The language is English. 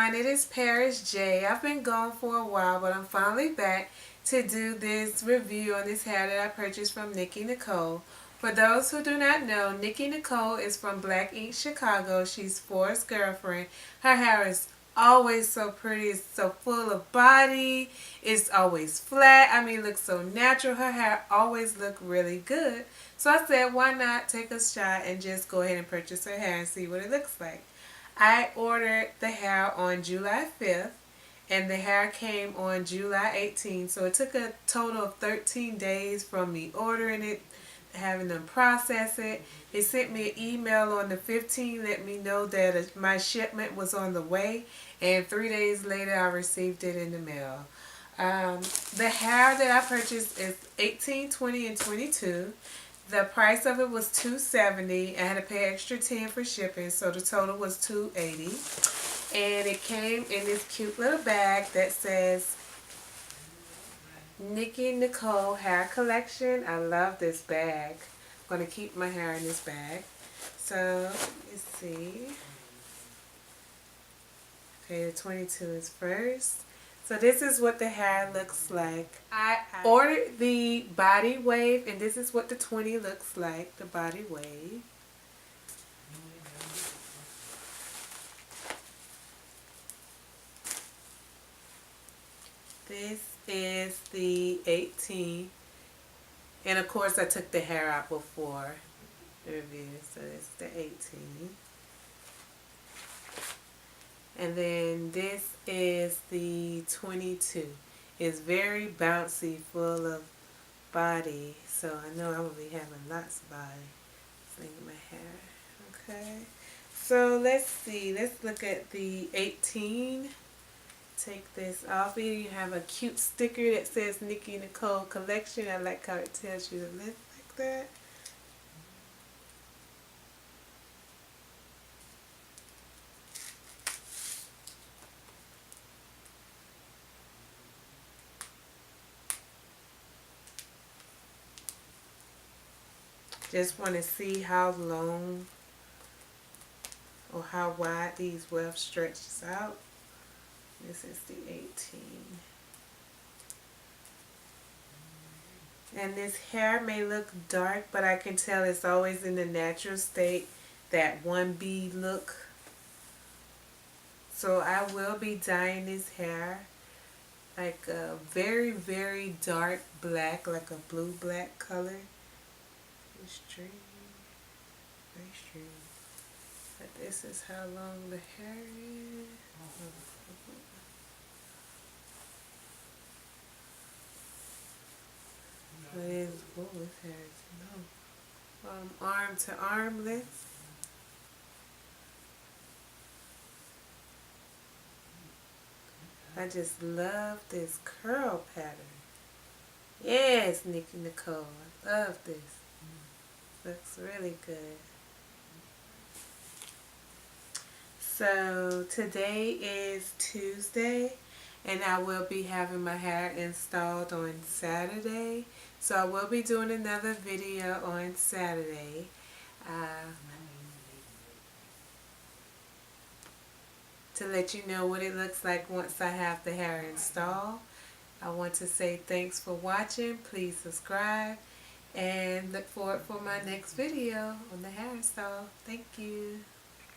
everyone, it is Paris J. I've been gone for a while, but I'm finally back to do this review on this hair that I purchased from Nikki Nicole. For those who do not know, Nikki Nicole is from Black Ink Chicago. She's Forrest's girlfriend. Her hair is always so pretty. It's so full of body. It's always flat. I mean, it looks so natural. Her hair always look really good. So I said, why not take a shot and just go ahead and purchase her hair and see what it looks like. I ordered the hair on July 5th and the hair came on July 18th. So it took a total of 13 days from me ordering it, having them process it. They sent me an email on the 15th, let me know that my shipment was on the way, and 3 days later I received it in the mail. The hair that I purchased is 18, 20, and 22. The price of it was $270. I had to pay extra 10 for shipping, so the total was $280. And it came in this cute little bag that says Nikki Nicole Hair Collection. I love this bag. I'm going to keep my hair in this bag. So, let's see. Okay, the 22 is first. So this is what the hair looks like. I ordered the body wave, and this is what the 20 looks like, the body wave. This is the 18. And of course I took the hair out before the review, so it's the 18. And then this is the 22. It's very bouncy, full of body. So I know I'm going to be having lots of body. Let's look at my hair. Okay. So let's see. Let's look at the 18. Take this off. Here you have a cute sticker that says Nikki Nicole Collection. I like how it tells you to live like that. Just want to see how long or how wide these wefts stretches out. This is the 18. And this hair may look dark, but I can tell it's always in the natural state, that 1B look. So I will be dyeing this hair like a very, very dark black, like a blue-black color. Extreme, very extreme. But this is how long the hair is. It is, oh, this hair is long. Arm to arm length. I just love this curl pattern. Yes, Nikki Nicole, I love this. Looks really good. So today is Tuesday, and I will be having my hair installed on Saturday. So I will be doing another video on Saturday. To let you know what it looks like once I have the hair installed. I want to say thanks for watching. Please subscribe. And look forward for my next video on the hair install. Thank you.